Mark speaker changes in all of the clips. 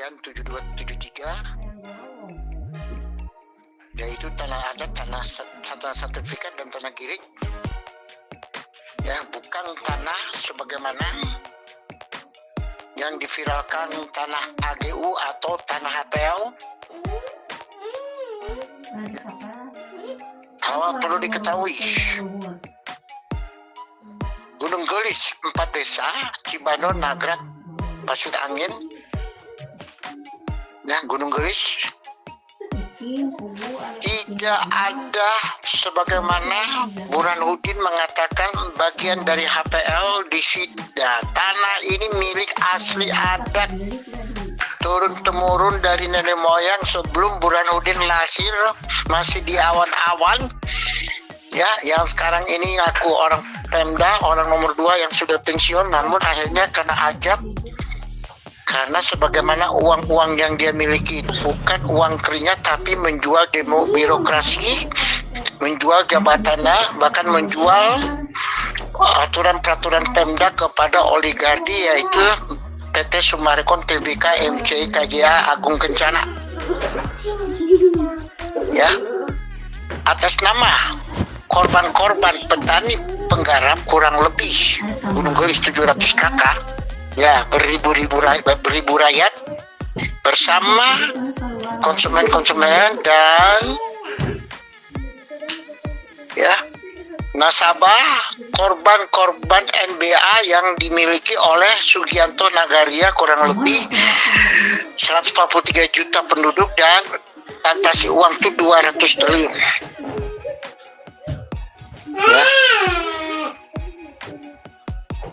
Speaker 1: sekian 7273, yaitu tanah adat, tanah sertifikat dan tanah girik, ya, bukan tanah sebagaimana yang diviralkan tanah AGU atau tanah HPL. Awal perlu diketahui, Gunung Gelis 4 desa, Cibanon, Nagrak, Pasir Angin, ya, Gunung Gelis tidak ada sebagaimana Burhanuddin mengatakan bagian dari HPL disita. Tanah ini milik asli adat turun-temurun dari nenek moyang sebelum Burhanuddin lahir, masih di awan-awan, ya, yang sekarang ini aku orang Pemda, orang nomor 2 yang sudah pensiun, namun akhirnya kena ajab karena sebagaimana uang-uang yang dia miliki itu bukan uang keringat, tapi menjual demo birokrasi, menjual jabatannya, bahkan menjual aturan-peraturan Pemda kepada oligarki, yaitu PT Summarecon Tbk, MCI, KJA, Agung Kencana, ya, atas nama korban-korban petani penggarap kurang lebih Gunung Gelis 700 kakak, ya, beribu rakyat bersama konsumen-konsumen dan, ya, nasabah korban-korban NBA yang dimiliki oleh Sugianto Nagaria, kurang lebih 143 juta penduduk dan fantasi uang itu 200 triliun, ya.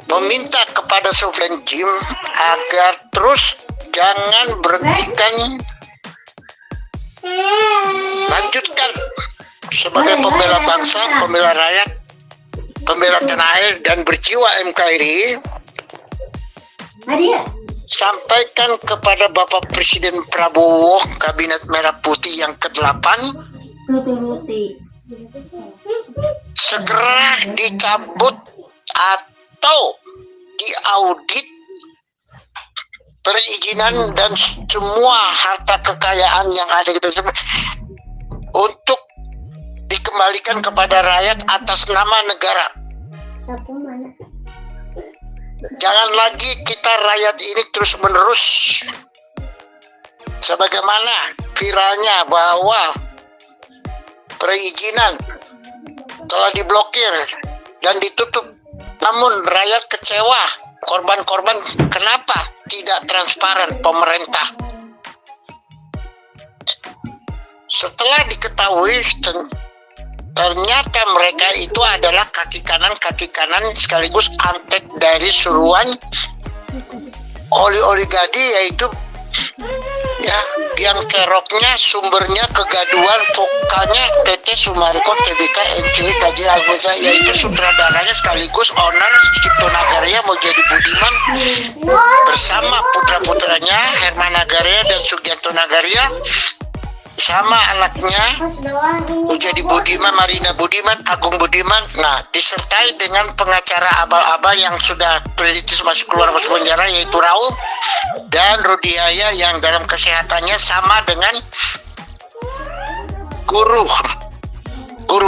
Speaker 1: Meminta kepada Sovereign Gym agar terus jangan berhentikan, lanjutkan sebagai pembela bangsa, pembela rakyat, pembela tanah air dan berjiwa NKRI. Sampaikan kepada Bapak Presiden Prabowo, Kabinet Merah Putih yang ke-8 segera dicabut atau diaudit perizinan dan semua harta kekayaan yang ada di tersebut untuk dikembalikan kepada rakyat atas nama negara. Jangan lagi kita rakyat ini terus menerus sebagaimana viralnya bahwa perizinan telah diblokir dan ditutup, namun rakyat kecewa, korban-korban, kenapa tidak transparan pemerintah? Setelah diketahui ternyata mereka itu adalah kaki kanan sekaligus antek dari suruhan oligarki, yaitu, ya, yang keroknya sumbernya kegaduhan vokalnya PT Summarecon Tbk, MCI, KJA, yaitu sutradaranya sekaligus owner Cipto Nagaria Muljadi Budiman bersama putra-putranya Herman Nagaria dan Sugianto Nagaria, sama anaknya Muljadi Budiman, Marina Budiman, Agung Budiman. Nah, disertai dengan pengacara abal-abal yang sudah perintis masuk keluar masuk penjara, yaitu Raul dan Rudiaya yang dalam kesehatannya sama dengan guru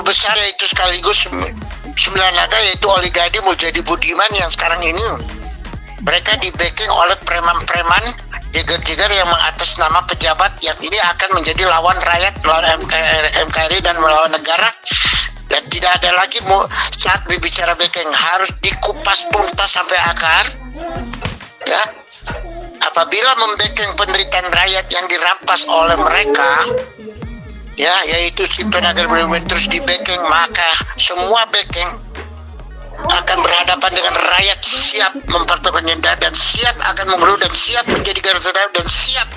Speaker 1: besar, yaitu sekaligus 9 naga, yaitu oligarki Muljadi Budiman yang sekarang ini mereka di backing oleh preman-preman jeger-jeger yang mengatas nama pejabat yang ini akan menjadi lawan rakyat, melawan NKRI dan melawan negara. Dan tidak ada lagi saat berbicara backing, harus dikupas tuntas sampai akar, ya. Apabila membacking penderitaan rakyat yang dirampas oleh mereka, ya, yaitu Cipto Nagaria terus di backing, maka semua backing akan berhadapan dengan rakyat siap mempertahankan dan siap akan membunuh dan siap menjadi garda dan siap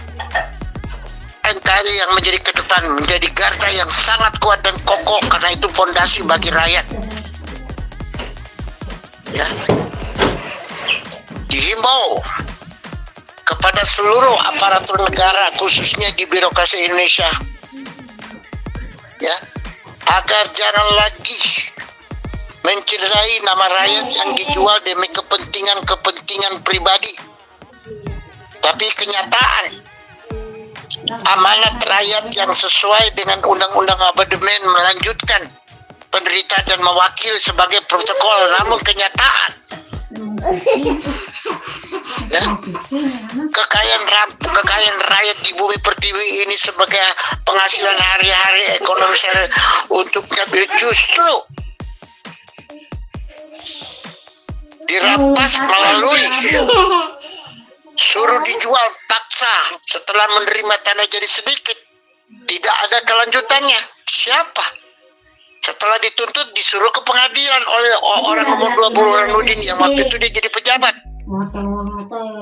Speaker 1: NKRI yang menjadi ke depan, menjadi garda yang sangat kuat dan kokoh, karena itu fondasi bagi rakyat, ya. Dihimbau kepada seluruh aparatur negara, khususnya di birokrasi Indonesia, ya, agar jangan lagi mencederai nama rakyat yang dijual demi kepentingan pribadi. Tapi kenyataan amanat rakyat yang sesuai dengan undang-undang amandemen melanjutkan penderita dan mewakili sebagai protokol, namun kenyataan ya, kekayaan rakyat di bumi pertiwi ini sebagai penghasilan hari-hari ekonomi untuk ngambil justru dirampas melalui suruh dijual paksa setelah menerima tanah jadi sedikit, tidak ada kelanjutannya. Siapa? Setelah dituntut disuruh ke pengadilan oleh orang nomor 2 Burhanuddin yang waktu itu dia jadi pejabat.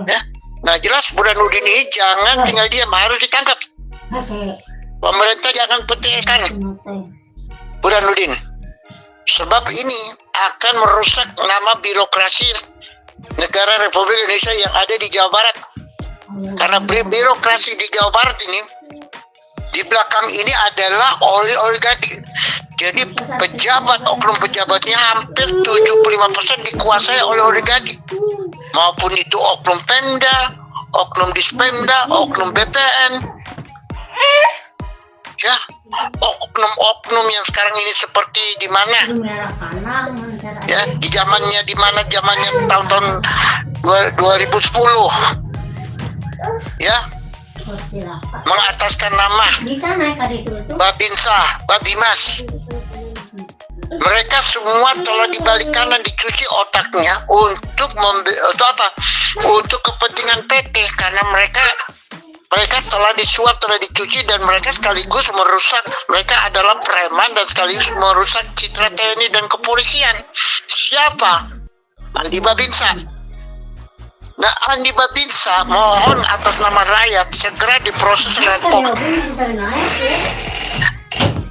Speaker 1: Ya. Nah jelas Burhanuddin ini jangan tinggal diam, harus ditangkap. Pemerintah jangan petikan Burhanuddin, sebab ini akan merusak nama birokrasi negara Republik Indonesia yang ada di Jawa Barat. Karena birokrasi di Jawa Barat ini, di belakang ini adalah oligarki. Jadi pejabat, oknum pejabatnya hampir 75% dikuasai oleh oligarki. Maupun itu oknum Pemda, oknum Dispemda, oknum BPN. Ya, oknum-oknum yang sekarang ini seperti di mana? Ya, di zamannya tahun-tahun 2010. Ya. Mengataskan nama Babinsa, Babimas. Mereka semua telah dibalik kanan, dicuci otaknya untuk apa? Untuk kepentingan PT, karena mereka telah disuap, telah dicuci, dan mereka sekaligus merusak. Mereka adalah preman dan sekaligus merusak citra TNI dan kepolisian. Siapa? Andi Babinsa. Nah, Andi Babinsa mohon atas nama rakyat segera diproses rempok.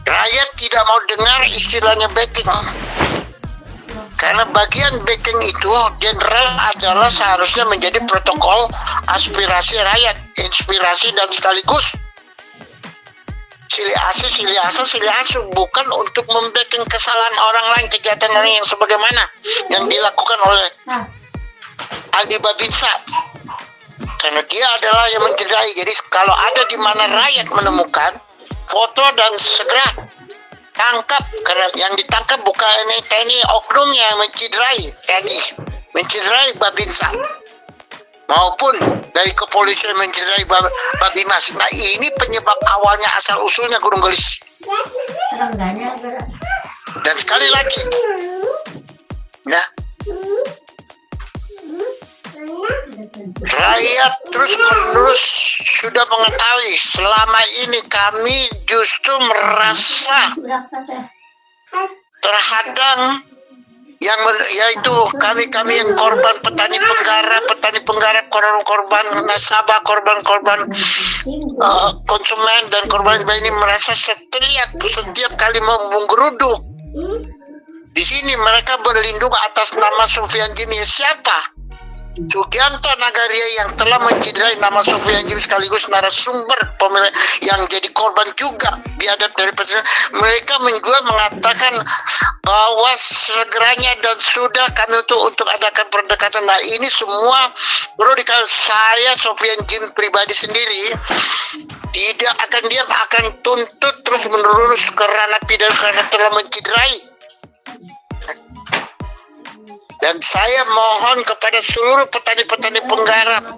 Speaker 1: Rakyat tidak mau dengar istilahnya backing. Karena bagian backing itu jenderal adalah seharusnya menjadi protokol aspirasi rakyat, inspirasi dan sekaligus silih asuh, bukan untuk membacking kesalahan orang lain, kejahatan orang yang sebagaimana yang dilakukan oleh Andi Babinsa. Karena dia adalah yang mencederai. Jadi kalau ada di mana rakyat menemukan foto dan segera tangkap, karena yang ditangkap bukan ini TNI oknumnya yang mencederai TNI, mencederai Babinsa, maupun dari kepolisian mencederai Babimas. Nah ini penyebab awalnya asal usulnya Gunung Gelis. Dan sekali lagi, nah rakyat terus-menerus sudah mengetahui selama ini kami justru merasa terhadang yaitu kami yang korban petani penggara, korban nasabah, korban konsumen dan korban ini merasa setiap kali mau menggeruduk di sini mereka berlindung atas nama Sofyan Djimi. Siapa? Sugianto Nagaria yang telah mencederai nama Sofyan Djimi sekaligus narasumber pemilik yang jadi korban juga biadab dari presiden. Mereka mengatakan bahwa segeranya dan sudah kami untuk adakan pendekatan. Nah ini semua perlu dikatakan, saya Sofyan Djimi pribadi sendiri tidak akan diam, akan tuntut terus menerus ke ranah pidana karena telah mencederai. Dan saya mohon kepada seluruh petani-petani penggarap,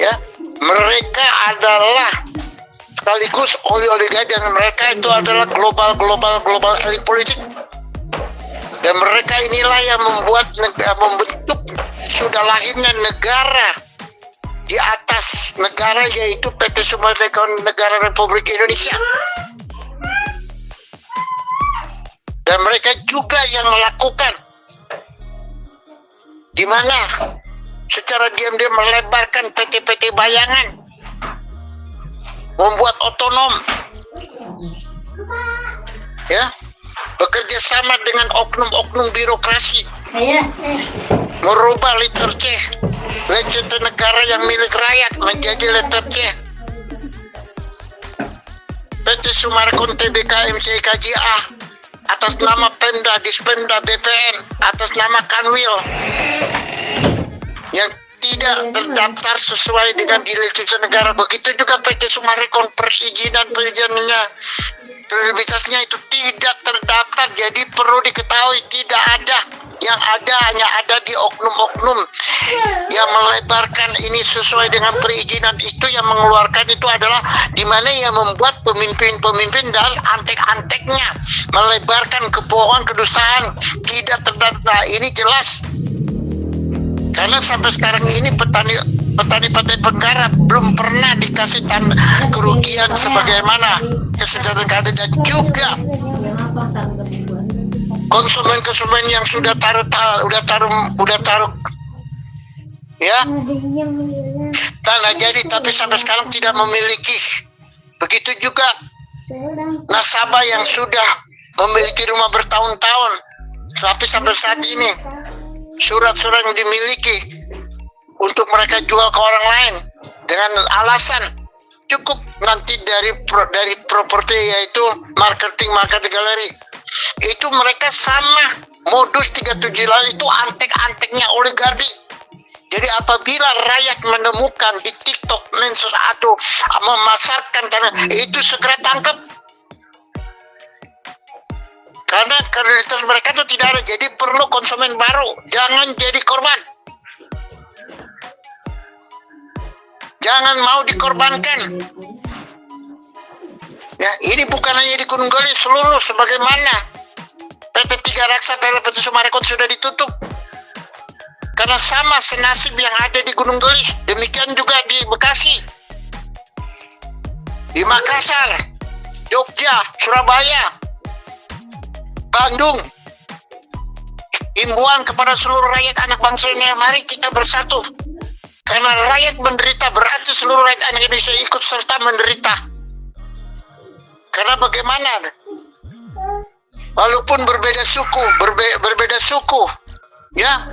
Speaker 1: ya, mereka adalah sekaligus oligarki dan mereka itu adalah global elit politik. Dan mereka inilah yang membentuk sudah lahirnya negara di atas negara, yaitu PT Sumberdaya Negara Republik Indonesia. Dan mereka juga yang melakukan, di mana secara diam-diam melebarkan PT-PT bayangan, membuat otonom, ya, bekerja sama dengan oknum-oknum birokrasi, merubah letter C negara yang milik rakyat menjadi letter C. PT Sumarekon Tbk MCKJA atas nama Pemda, Dispemda, BPN, atas nama Kanwil, yang tidak terdaftar sesuai dengan di register negara. Begitu juga PT Summarecon perizinannya, kredibilitasnya itu tidak terdaftar. Jadi perlu diketahui tidak ada, yang ada hanya ada di oknum-oknum yang melebarkan ini sesuai dengan perizinan. Itu yang mengeluarkan itu adalah di mana yang membuat pemimpin-pemimpin dan antek-anteknya melebarkan kebohongan, kedustaan, tidak terdaftar. Ini jelas. Karena sampai sekarang ini petani Partai Bengkara belum pernah dikasih kerugian sebagaimana kesejahteraan keadaan, juga konsumen yang sudah taruh ya tanah jadi tapi sampai sekarang tidak memiliki. Begitu juga nasabah yang sudah memiliki rumah bertahun-tahun tapi sampai saat ini surat-surat yang dimiliki untuk mereka jual ke orang lain dengan alasan cukup nanti dari properti, yaitu marketing galeri. Itu mereka sama modus 37 itu antek-anteknya oligarki. Jadi apabila rakyat menemukan di TikTok atau memasarkan tanah itu segera tangkap. Karena kredibilitas mereka itu tidak ada, jadi perlu konsumen baru, jangan jadi korban. Jangan mau dikorbankan. Ya, ini bukan hanya di Gunung Gelis, seluruh sebagaimana PT Tiga Raksa, PT Summarecon sudah ditutup. Karena sama senasib yang ada di Gunung Gelis, demikian juga di Bekasi, di Makassar, Jogja, Surabaya, Bandung. Himbauan kepada seluruh rakyat anak bangsa ini, mari kita bersatu. Karena rakyat menderita berarti seluruh rakyat anak Indonesia ikut serta menderita. Karena bagaimana? Walaupun berbeda suku, ya,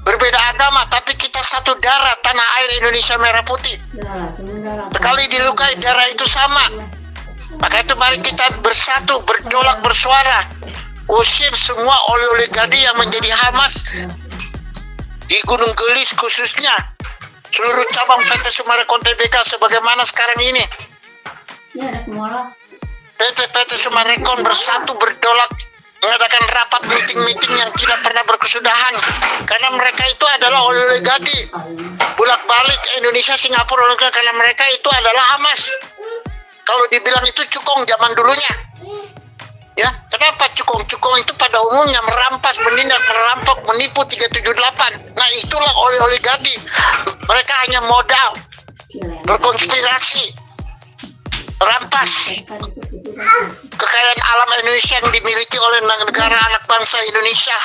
Speaker 1: berbeda agama, tapi kita satu darah, tanah air Indonesia merah putih. Sekali dilukai darah itu sama. Maka itu mari kita bersatu, bertolak, bersuara. Usir semua oligarki yang menjadi Hamas di Gunung Gelis khususnya. Seluruh cabang PT Summarecon Tbk sebagaimana sekarang ini. PT Summarecon bersatu berdolak mengadakan rapat meeting yang tidak pernah berkesudahan. Karena mereka itu adalah oligarki. Bolak-balik Indonesia, Singapura, karena mereka itu adalah Hamas. Kalau dibilang itu cukong zaman dulunya. Ya, kenapa cukong? Cukong itu pada umumnya merampas, menindak, merampok, menipu 378. Nah, itulah oligarki. Mereka hanya modal, berkonspirasi, merampas kekayaan alam Indonesia yang dimiliki oleh negara anak bangsa Indonesia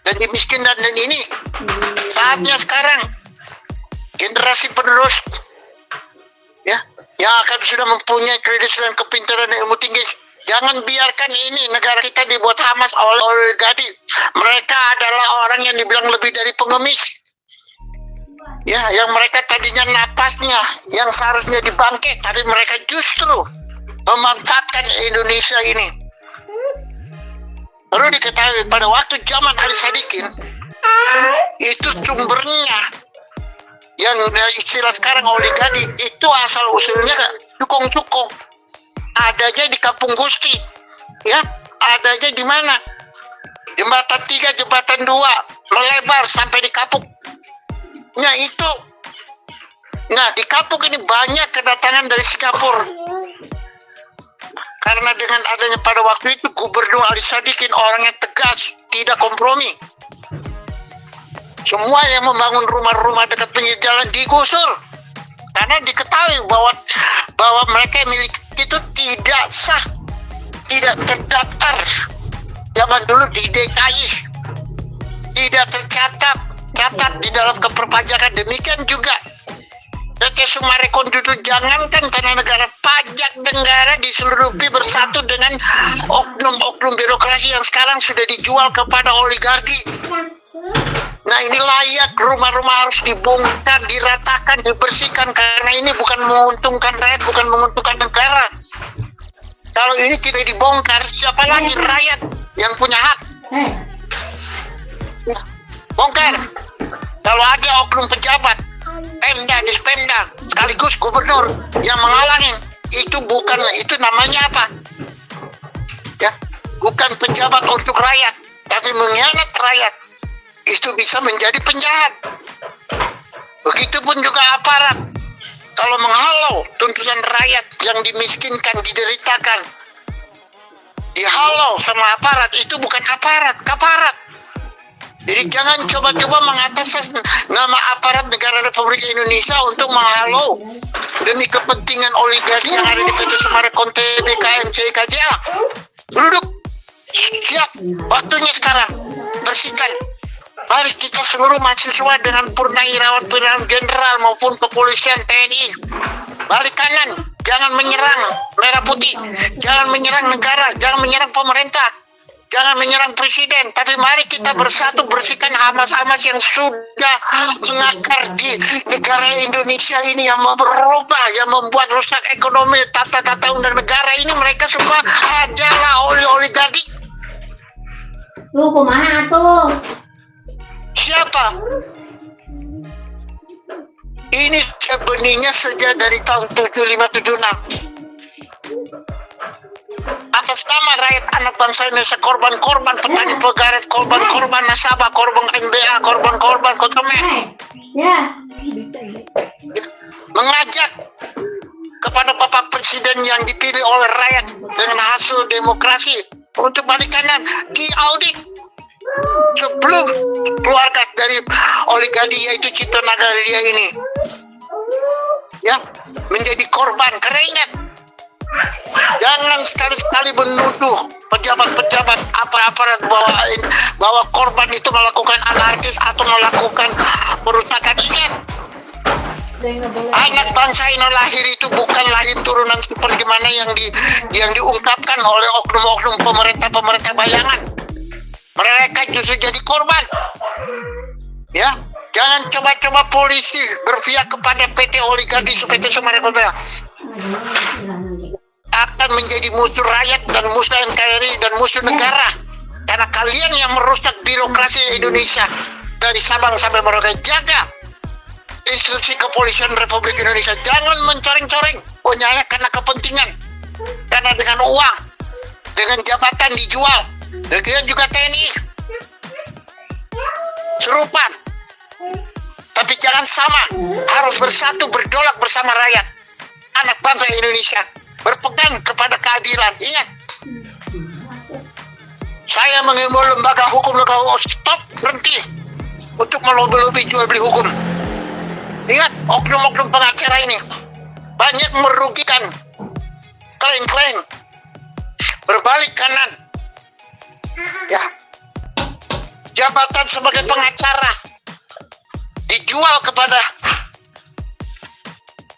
Speaker 1: dan dimiskinkan. Dan ini saatnya sekarang generasi penerus, ya, yang akan sudah mempunyai kredit dan kepintaran ilmu tinggi. Jangan biarkan ini negara kita dibuat Hamas oleh oligarki. Mereka adalah orang yang dibilang lebih dari pengemis. Ya, yang mereka tadinya napasnya, yang seharusnya dibangkit, tapi mereka justru memanfaatkan Indonesia ini. Perlu diketahui pada waktu zaman Ali Sadikin, itu sumbernya yang istilah sekarang oligarki itu asal usulnya cukong-cukong. Adanya di Kampung Gusti, ya, adanya di mana? Jembatan 3, Jembatan 2 melebar sampai di Kapuk. Nah itu, nah di Kapuk ini banyak kedatangan dari Singapura. Karena dengan adanya pada waktu itu Gubernur Ali Sadikin orang yang tegas, tidak kompromi. Semua yang membangun rumah-rumah dekat pinggir jalan digusur. Karena diketahui bahwa mereka milik itu tidak sah, tidak terdaftar. Zaman dulu di DKI tidak tercatat di dalam keperpajakan. Demikian juga PT Summarecon itu, jangankan tanah negara, pajak negara diseluruhi bersatu dengan oknum-oknum birokrasi yang sekarang sudah dijual kepada oligarki. Nah ini layak rumah-rumah harus dibongkar, diratakan, dibersihkan, karena ini bukan menguntungkan rakyat, bukan menguntungkan negara. Kalau ini tidak dibongkar, siapa lagi rakyat yang punya hak? Bongkar. Kalau ada oknum pejabat, Pemda, Dispemda, sekaligus gubernur yang menghalangi, itu namanya apa? Ya, bukan pejabat untuk rakyat, tapi mengkhianat rakyat. Itu bisa menjadi penjahat. Begitupun juga aparat. Kalau menghalau tuntutan rakyat yang dimiskinkan, dideritakan, dihalau sama aparat, itu bukan aparat, kaparat. Jadi jangan coba-coba mengataskan nama aparat negara Republik Indonesia untuk menghalau demi kepentingan oligarki yang ada di PT Summarecon Tbk, KMC, KJA. Duduk, siap, waktunya sekarang, bersihkan. Mari kita seluruh mahasiswa dengan purnawirawan jenderal maupun kepolisian TNI, balik kanan, jangan menyerang merah putih, jangan menyerang negara, jangan menyerang pemerintah, jangan menyerang presiden, tapi mari kita bersatu bersihkan hamas-hamas yang sudah mengakar di negara Indonesia ini, yang berubah, yang membuat rusak ekonomi, tata-tata undang negara ini. Mereka semua adalah oligarki.
Speaker 2: Lu kemana tuh?
Speaker 1: Siapa? Ini sebenarnya sejak dari tahun 75-76. Atas nama rakyat anak bangsa Indonesia, korban-korban petani pegaret, korban-korban nasabah, korban MBA, korban-korban konsumen.
Speaker 2: Ya.
Speaker 1: Mengajak kepada Bapak Presiden yang dipilih oleh rakyat dengan hasil demokrasi untuk balik kanan, diaudit sebelum keluarga dari oligarki yaitu Cipto Nagaria ini ya menjadi korban. Karena ingat, jangan sekali-sekali menuduh pejabat-pejabat aparat bahwa korban itu melakukan anarkis atau melakukan perusakan. Ingat, anak bangsa ini lahir itu bukan lahir turunan seperti mana yang diungkapkan oleh oknum-oknum pemerintah bayangan. Mereka justru jadi korban. Ya, jangan coba-coba polisi berpihak kepada PT oligarki PT Summarecon akan menjadi musuh rakyat dan musuh NKRI dan musuh negara. Karena kalian yang merusak birokrasi Indonesia dari Sabang sampai Merauke. Jaga institusi kepolisian Republik Indonesia, jangan mencoreng-coreng punyanya karena kepentingan, karena dengan uang, dengan jabatan dijual. Demikian juga TNI serupa, tapi jangan sama, harus bersatu berdolak bersama rakyat anak bangsa Indonesia, berpegang kepada keadilan. Ingat, saya mengimbau lembaga hukum stop, berhenti untuk melobi-lobi jual beli hukum. Ingat, oknum-oknum pengacara ini banyak merugikan klien-klien. Berbalik kanan. Ya, jabatan sebagai pengacara dijual kepada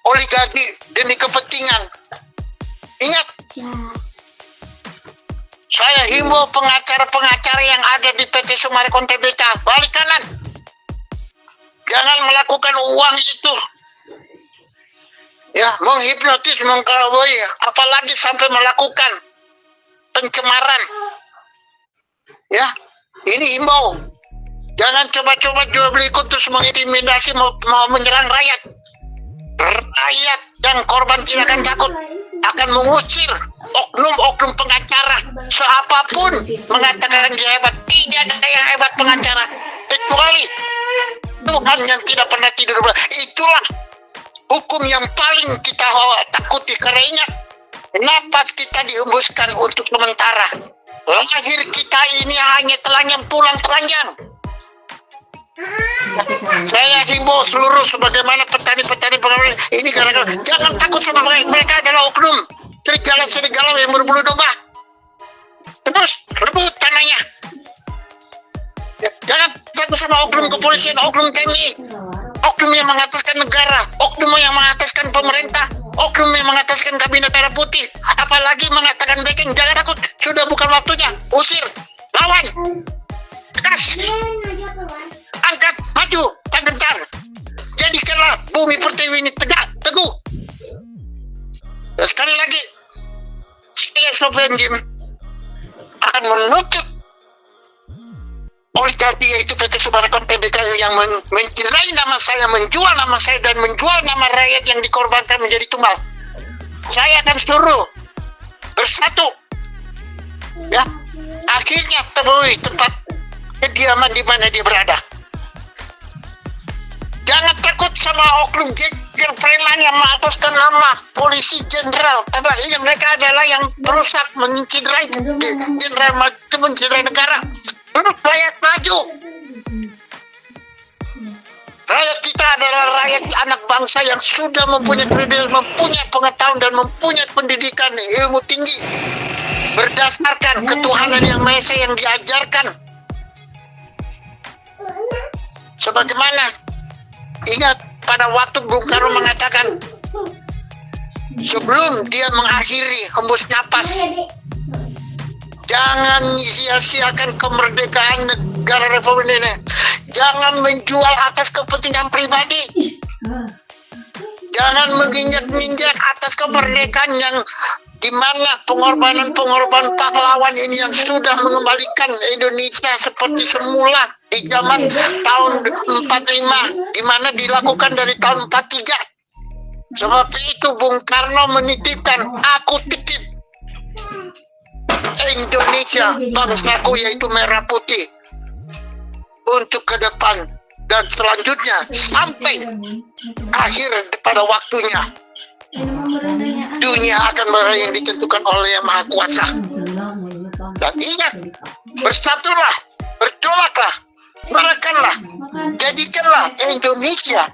Speaker 1: oligarki demi kepentingan. Ingat, saya himbau pengacara-pengacara yang ada di PT Summarecon Tbk, balik kanan. Jangan melakukan uang itu ya menghipnotis, mengkelabui, apalagi sampai melakukan pencemaran. Ya, ini himbau. Jangan coba-coba jual beli ikut terus mengintimidasi, mau menyerang rakyat. Rakyat dan korban tidak akan takut, akan mengusir oknum-oknum pengacara. Siapapun mengatakan dia hebat, tidak ada yang hebat pengacara kecuali Tuhan yang tidak pernah tidur. Itulah hukum yang paling kita takuti. Karena ingat, napas kita dihembuskan untuk sementara. Lahir kita ini hanya telanjang pulang telanjang. Saya himbau seluruh sebagaimana petani-petani pengamen ini, karena jangan takut sama mereka adalah oknum serigala-serigala yang berbulu domba. Terus rebut tanahnya. Ya, jangan takut sama oknum kepolisian, oknum TNI, oknum yang mengataskan negara, oknum yang mengataskan pemerintah, oknum yang mengataskan kabinet merah putih, apalagi mengatakan backing. Jangan takut, sudah bukan waktunya. Usir, lawan, tegas, angkat, maju, tak gentar. Jadikanlah bumi pertiwi ini tegak, teguh. Dan sekali lagi, saya Sofian Jim akan menuntut oligarki yaitu PT Summarecon Tbk yang mencederai nama saya, menjual nama saya dan menjual nama rakyat yang dikorbankan menjadi tumbal. Saya akan suruh bersatu. Ya, akhirnya temui tempat kediaman di mana dia berada. Jangan takut sama oknum jeger preman yang mengataskan nama polisi jenderal. Apa ini mereka adalah yang berusaha mencederai jenderal, mencederai negara. Menurut rakyat maju. Rakyat kita adalah rakyat anak bangsa yang sudah mempunyai kredibilitas, mempunyai pengetahuan dan mempunyai pendidikan ilmu tinggi berdasarkan ketuhanan yang Maha Esa yang diajarkan. Sebagaimana ingat pada waktu Bung Karno mengatakan sebelum dia mengakhiri hembus napas, jangan sia-siakan kemerdekaan negara Republik Indonesia. Jangan menjual atas kepentingan pribadi. Jangan menginjak-injak atas kemerdekaan yang dimana pengorbanan pahlawan ini yang sudah mengembalikan Indonesia seperti semula di zaman tahun 45, di mana dilakukan dari tahun 43. Sebab itu Bung Karno menitipkan, aku titip Indonesia bangsaku yaitu merah putih untuk ke depan dan selanjutnya sampai akhir pada waktunya. Dunia akan berada yang ditentukan oleh Yang Maha Kuasa. Dan ingat, bersatulah, bertolaklah, gerakanlah, jadikanlah Indonesia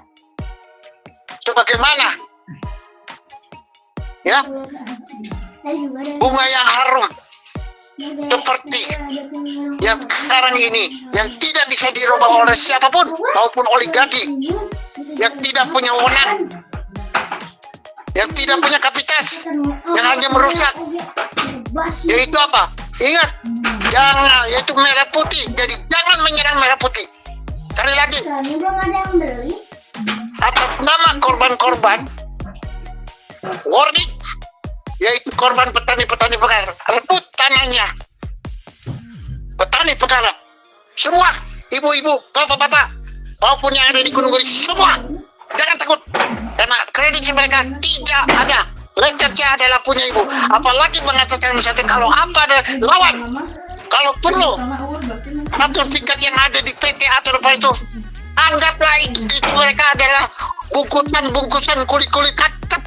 Speaker 1: sebagaimana ya bunga yang harum seperti yang sekarang ini, yang tidak bisa dirubah oleh siapapun maupun oligarki, yang tidak punya wewenang, yang tidak punya kapasitas, yang hanya merusak. Yaitu apa? Ingat, jangan, yaitu merah putih. Jadi jangan menyerang merah putih. Sekali lagi, atas nama korban-korban, warning, yaitu korban petani-petani pekara, rebut tanahnya, petani pekara, semua ibu-ibu, bapak-bapak, maupun yang ada di Gunung Gelis, semua jangan takut, karena kredit mereka tidak ada. Lecetnya adalah punya ibu. Apalagi mengatakan misalnya kalau apa ada lawan, kalau perlu atur tingkat yang ada di PT atau apa itu, anggaplah itu mereka adalah bungkusan kulit-kulit kacang.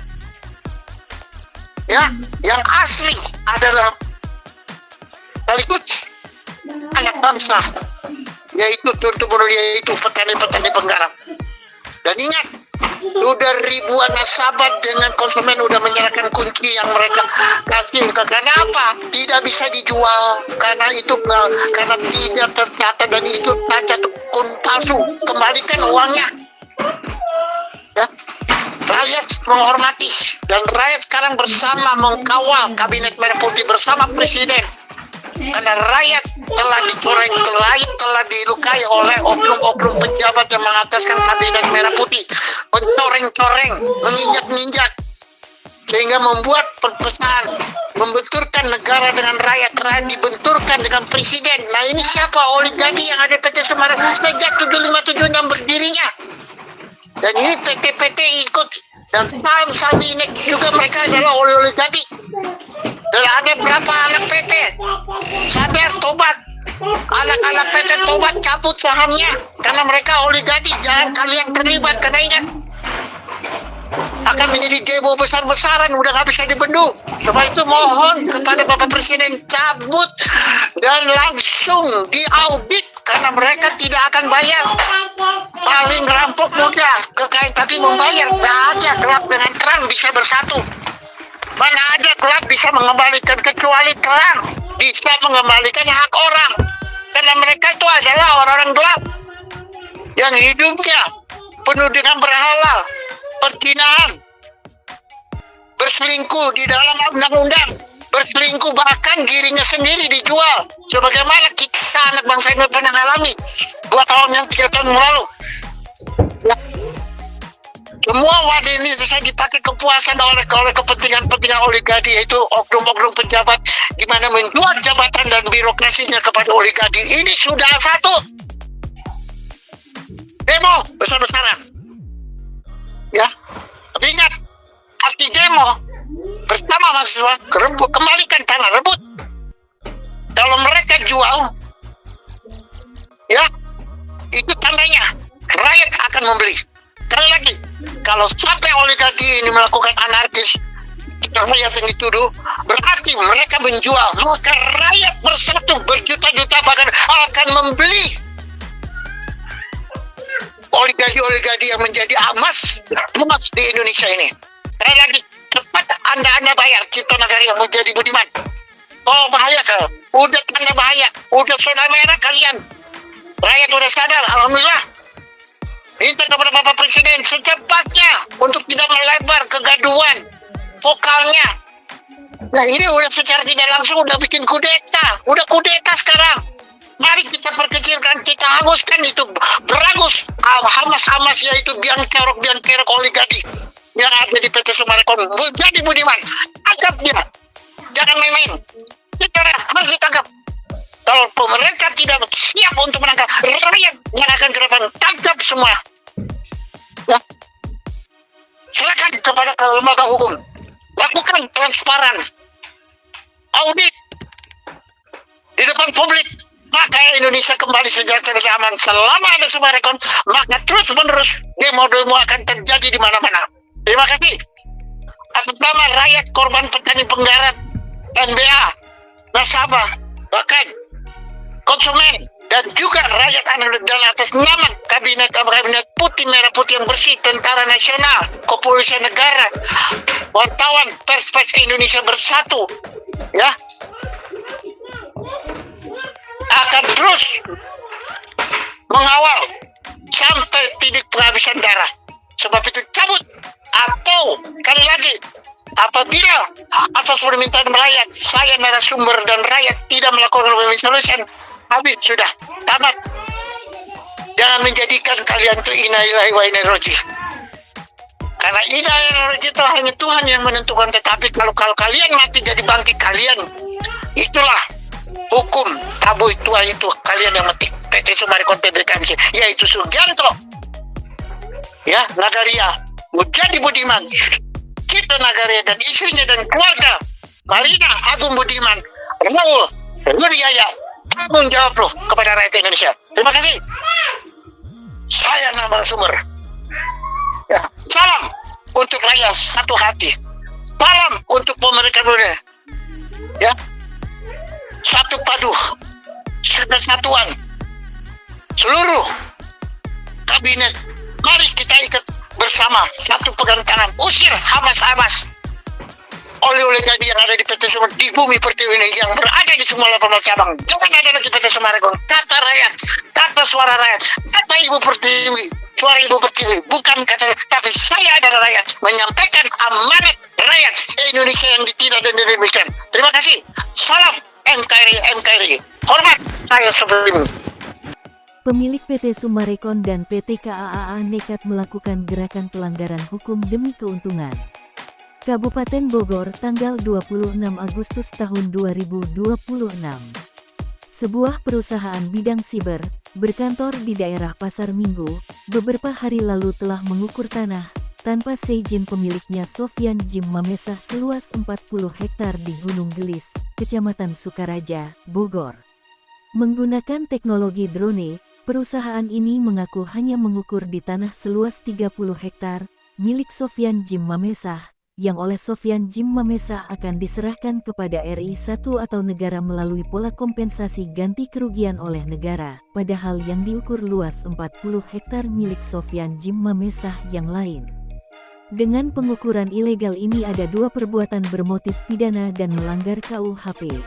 Speaker 1: Ya, yang asli adalah sekaligus anak bangsa, yaitu turun-temurun, yaitu petani-petani penggarap. Dan ingat, udah ribuan nasabah dengan konsumen udah menyerahkan kunci yang mereka kasih. Karena apa? Tidak bisa dijual, karena itu karena tidak tercatat dan itu cacat kun palsu. Kembalikan uangnya. Ya. Rakyat menghormati dan rakyat sekarang bersama mengkawal Kabinet Merah Putih bersama Presiden. Karena rakyat telah dicoreng, rakyat telah dilukai oleh oknum-oknum pejabat yang mengataskan Kabinet Merah Putih, mencoreng-coreng, menginjak-ninjak, sehingga membuat perpecahan, membenturkan negara dengan rakyat dibenturkan dengan presiden. Nah ini siapa? Oligarki yang ada PT Summarecon sejak 7576 berdirinya. Dan ini PT-PT ikut, dan saham-saham ini juga mereka adalah oligarki. Dan ada berapa anak PT sadar tobat, anak-anak PT tobat cabut sahamnya karena mereka oligarki. Jangan kalian terlibat, karena ingat akan menjadi demo besar-besaran, udah nggak bisa dibendung. Sebab itu mohon kepada Bapak Presiden cabut dan langsung diaudit, karena mereka tidak akan bayar. Paling rampok mudah kekayaan tapi membayar. Nggak ada gelap dengan terang bisa bersatu. Mana ada gelap bisa mengembalikan, kecuali terang bisa mengembalikan hak orang. Karena mereka itu adalah orang-orang gelap yang hidupnya penuh dengan berhala, perzinaan, berselingkuh di dalam undang-undang, berselingkuh bahkan dirinya sendiri dijual. Sebagaimana kita anak bangsa ini pernah alami 3 tahun yang lalu. Ya. Semua wadah ini saya dipakai kepuasan oleh kepentingan oligadi, yaitu oknum-oknum pejabat di mana menjual jabatan dan birokrasinya kepada oligadi. Ini sudah satu demo besar-besaran, ya. Tapi ingat, arti demo bersama mahasiswa kembalikan tanah rebut. Kalau mereka jual, ya, itu tandanya rakyat akan membeli. Sekali lagi, kalau sampai oligadi ini melakukan anarkis, rakyat yang dituduh, berarti mereka menjual, maka rakyat bersatu berjuta-juta bahkan akan membeli oligadi yang menjadi emas di Indonesia ini. Sekali lagi, cepat Anda bayar Cipta Nagari yang menjadi budiman. Oh, bahaya kalau udah tanda bahaya, udah zona merah kalian. Rakyat udah sadar, alhamdulillah. Minta kepada Bapak Presiden secepatnya untuk tidak melebar kegaduhan vokalnya. Nah, ini udah secara tidak langsung udah bikin kudeta, sekarang. Mari kita perkecilkan, kita hanguskan itu berangus hamas yaitu biang kerok oligadi yang ada di PT Summarecon. Jadi budiman, tangkap dia, jangan main-main. Kita harus ditangkap. Kalau pemerintah tidak siap untuk menangkap, rakyat yang akan ke depan, tangkap semua. Ya. Silakan kepada lembaga hukum, lakukan transparan, audit di depan publik, maka Indonesia kembali sejahtera dan aman. Selama ada Summarecon, maka terus-menerus demo-demo akan terjadi di mana-mana. Terima kasih. Atas nama rakyat korban petani penggarap, NBA, nasabah, bahkan konsumen, dan juga rakyat dan atas nama kabinet putih merah putih yang bersih, tentara nasional, kepolisian negara, wartawan, pers Indonesia bersatu, ya, akan terus mengawal sampai titik penghabisan darah. Sebab itu cabut, atau kali lagi, apabila atas permintaan rakyat, saya narasumber dan rakyat tidak melakukan win-win solution, habis sudah, tamat. Jangan menjadikan kalian itu inna lillahi wa inna ilaihi raji'un. Karena inna lillahi wa inna ilaihi raji'un itu hanya Tuhan yang menentukan. Tetapi kalau kalian mati jadi bangkit kalian, itulah hukum tabu Tuhan itu. Kalian yang mati PT Summarecon Tbk, yaitu Sugianto, ya, Nagaria, Mujadi Budiman, Cipta Nagari dan istrinya dan keluarga, Marina Agung Budiman, Raul Nuriaya. Tanggung jawab loh kepada rakyat Indonesia. Terima kasih. Saya narasumber. Ya, salam untuk rakyat satu hati. Salam untuk pemerintah dunia. Ya, satu padu, kesatuan seluruh kabinet. Mari kita ikat bersama, satu pegang tangan, usir hamas-hamas oligadi yang ada di PT Summarecon, di bumi pertiwi ini, yang berada di semua 18 cabang. Jangan ada lagi PT Summarecon. Kata rakyat, kata suara rakyat, kata ibu pertiwi, suara ibu pertiwi, bukan kata, tapi saya adalah rakyat, menyampaikan amanat rakyat Indonesia yang ditindak dan didemikian. Terima kasih. Salam NKRI. Hormat saya sebelum.
Speaker 3: Pemilik PT Summarecon dan PT KAA nekat melakukan gerakan pelanggaran hukum demi keuntungan. Kabupaten Bogor, tanggal 26 Agustus tahun 2026. Sebuah perusahaan bidang siber, berkantor di daerah Pasar Minggu, beberapa hari lalu telah mengukur tanah, tanpa seizin pemiliknya Sofyan Jim Mamesah seluas 40 hektar di Gunung Gelis, Kecamatan Sukaraja, Bogor. Menggunakan teknologi drone, perusahaan ini mengaku hanya mengukur di tanah seluas 30 hektar, milik Sofyan Jim Mamesah, yang oleh Sofyan Jim Mamesah akan diserahkan kepada RI 1 atau negara melalui pola kompensasi ganti kerugian oleh negara, padahal yang diukur luas 40 hektar milik Sofyan Jim Mamesah yang lain. Dengan pengukuran ilegal ini ada dua perbuatan bermotif pidana dan melanggar KUHP.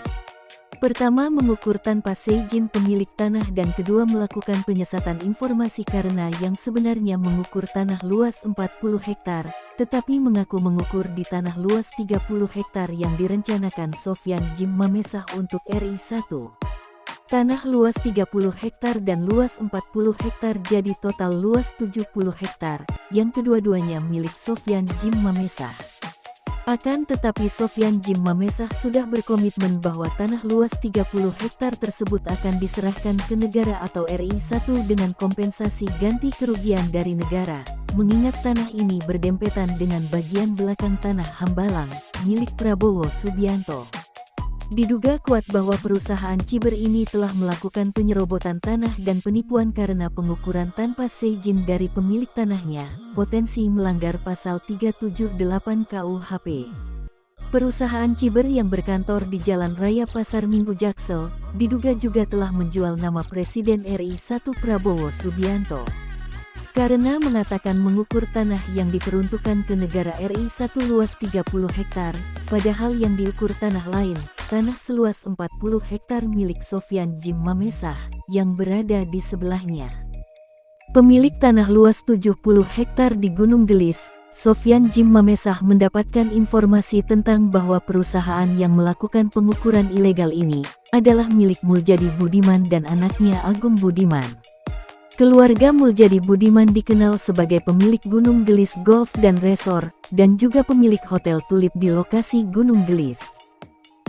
Speaker 3: Pertama, mengukur tanpa seizin pemilik tanah, dan kedua, melakukan penyesatan informasi karena yang sebenarnya mengukur tanah luas 40 hektar, tetapi mengaku mengukur di tanah luas 30 hektar yang direncanakan Sofyan Jim Mamesah untuk RI 1. Tanah luas 30 hektar dan luas 40 hektar jadi total luas 70 hektar, yang kedua-duanya milik Sofyan Djim Mamesah. Akan tetapi Sofyan Djim Mamesah sudah berkomitmen bahwa tanah luas 30 hektar tersebut akan diserahkan ke negara atau RI 1 dengan kompensasi ganti kerugian dari negara, mengingat tanah ini berdempetan dengan bagian belakang tanah Hambalang, milik Prabowo Subianto. Diduga kuat bahwa perusahaan Ciber ini telah melakukan penyerobotan tanah dan penipuan karena pengukuran tanpa seizin dari pemilik tanahnya, potensi melanggar pasal 378 KUHP. Perusahaan Ciber yang berkantor di Jalan Raya Pasar Minggu Jaksel, diduga juga telah menjual nama Presiden RI 1 Prabowo Subianto. Karena mengatakan mengukur tanah yang diperuntukkan ke negara RI 1 luas 30 hektar, padahal yang diukur tanah lain, tanah seluas 40 hektar milik Sofyan Djim Mamesah, yang berada di sebelahnya. Pemilik tanah luas 70 hektar di Gunung Gelis, Sofyan Djim Mamesah mendapatkan informasi tentang bahwa perusahaan yang melakukan pengukuran ilegal ini adalah milik Muljadi Budiman dan anaknya Agung Budiman. Keluarga Muljadi Budiman dikenal sebagai pemilik Gunung Gelis Golf dan Resort, dan juga pemilik Hotel Tulip di lokasi Gunung Gelis.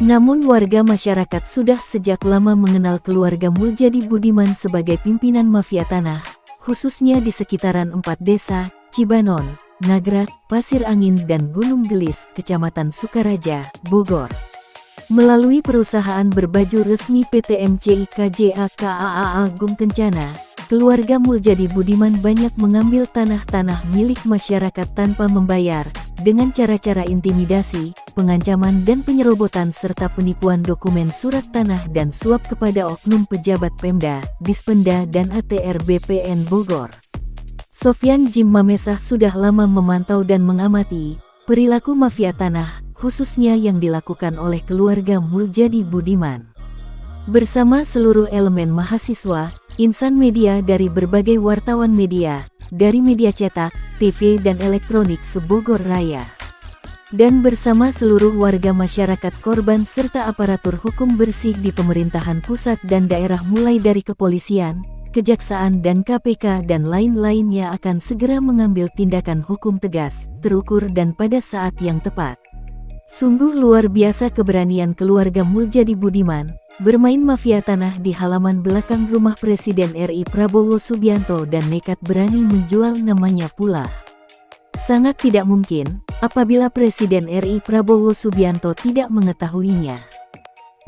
Speaker 3: Namun warga masyarakat sudah sejak lama mengenal keluarga Muljadi Budiman sebagai pimpinan mafia tanah, khususnya di sekitaran 4 desa, Cibanon, Nagrak, Pasir Angin dan Gunung Gelis, Kecamatan Sukaraja, Bogor. Melalui perusahaan berbaju resmi PT MCI KJA KAA Agung Kencana, keluarga Muljadi Budiman banyak mengambil tanah-tanah milik masyarakat tanpa membayar, dengan cara-cara intimidasi, pengancaman dan penyerobotan serta penipuan dokumen surat tanah dan suap kepada oknum pejabat Pemda, Dispenda dan ATR BPN Bogor. Sofyan Djim Mamesah sudah lama memantau dan mengamati perilaku mafia tanah, khususnya yang dilakukan oleh keluarga Muljadi Budiman. Bersama seluruh elemen mahasiswa, insan media dari berbagai wartawan media, dari media cetak, TV dan elektronik se-Bogor Raya. Dan bersama seluruh warga masyarakat korban serta aparatur hukum bersih di pemerintahan pusat dan daerah mulai dari kepolisian, kejaksaan dan KPK dan lain-lainnya akan segera mengambil tindakan hukum tegas, terukur dan pada saat yang tepat. Sungguh luar biasa keberanian keluarga Muljadi Budiman, bermain mafia tanah di halaman belakang rumah Presiden RI Prabowo Subianto dan nekat berani menjual namanya pula. Sangat tidak mungkin, apabila Presiden RI Prabowo Subianto tidak mengetahuinya.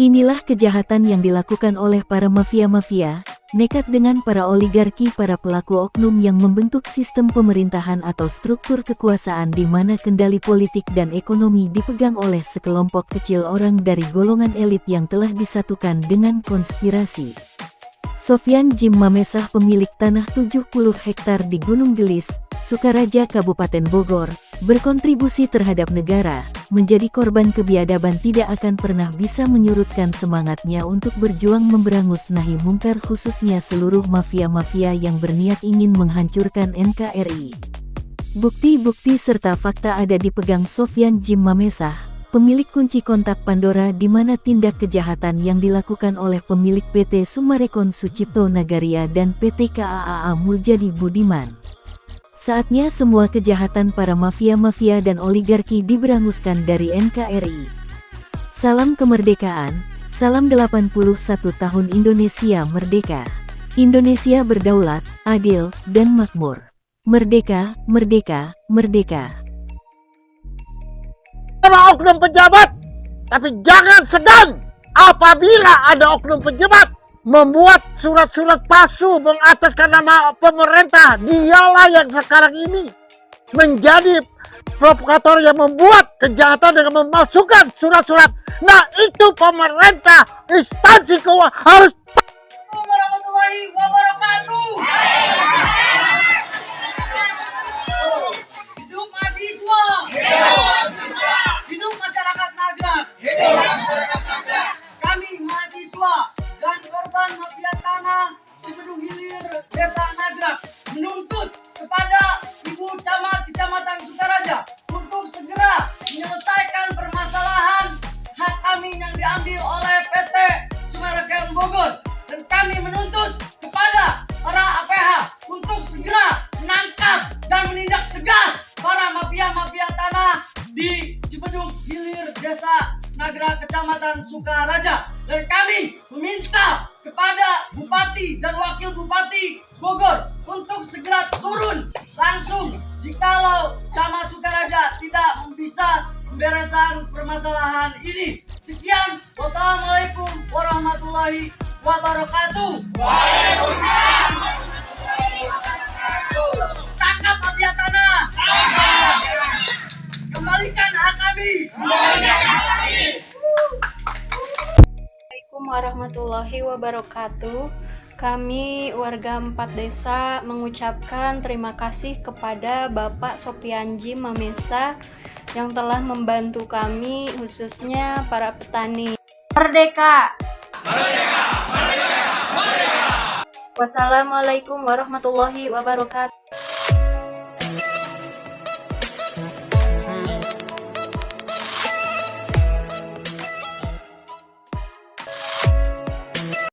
Speaker 3: Inilah kejahatan yang dilakukan oleh para mafia-mafia, nekat dengan para oligarki para pelaku oknum yang membentuk sistem pemerintahan atau struktur kekuasaan di mana kendali politik dan ekonomi dipegang oleh sekelompok kecil orang dari golongan elit yang telah disatukan dengan konspirasi. Sofyan Djim Mamesah pemilik tanah 70 hektar di Gunung Gelis, Sukaraja Kabupaten Bogor, berkontribusi terhadap negara, menjadi korban kebiadaban tidak akan pernah bisa menyurutkan semangatnya untuk berjuang memberangus nahi mungkar khususnya seluruh mafia-mafia yang berniat ingin menghancurkan NKRI. Bukti-bukti serta fakta ada dipegang Sofyan Djim Mamesah, pemilik kunci kontak Pandora di mana tindak kejahatan yang dilakukan oleh pemilik PT Sumarekon Sucipto Nagaria dan PT KAA Muljadi Budiman. Saatnya semua kejahatan para mafia-mafia dan oligarki diberanguskan dari NKRI. Salam kemerdekaan, salam 81 tahun Indonesia merdeka. Indonesia berdaulat, adil, dan makmur. Merdeka, merdeka, merdeka.
Speaker 4: Sama oknum pejabat, tapi jangan segan apabila ada oknum pejabat membuat surat-surat palsu mengataskan nama pemerintah. Dialah yang sekarang ini menjadi provokator yang membuat kejahatan dengan memasukkan surat-surat. Nah, itu pemerintah, instansi keuangan harus.
Speaker 5: Warahmatullahi wabarakatuh. Hidup mahasiswa. Hidup masyarakat Nagrak. Kami mahasiswa dan korban mafia tanah Cibedung Hilir, Desa Nagrak menuntut kepada Ibu Camat Kecamatan Sukaraja untuk segera menyelesaikan permasalahan hak kami yang diambil oleh PT Sumarekon Bogor. dan kami menuntut kepada para APH untuk segera menangkap dan menindak tegas para mafia-mafia tanah di Cibeduk Hilir, Desa Nagrag, Kecamatan Sukaraja. Dan kami meminta kepada Bupati dan Wakil Bupati Bogor untuk segera turun langsung jikalau Camat Sukaraja tidak bisa membereskan permasalahan ini. Sekian, wassalamualaikum warahmatullahi wabarakatuh. Waalaikumsalam. Tangkap mafia tanah. Kembalikan hak kami.
Speaker 6: Assalamualaikum warahmatullahi wabarakatuh. Kami warga 4 desa mengucapkan terima kasih kepada Bapak Sopyan Jim Mamesa yang telah membantu kami, khususnya para petani. Merdeka! Merdeka! Merdeka! Merdeka! Wassalamualaikum warahmatullahi wabarakatuh.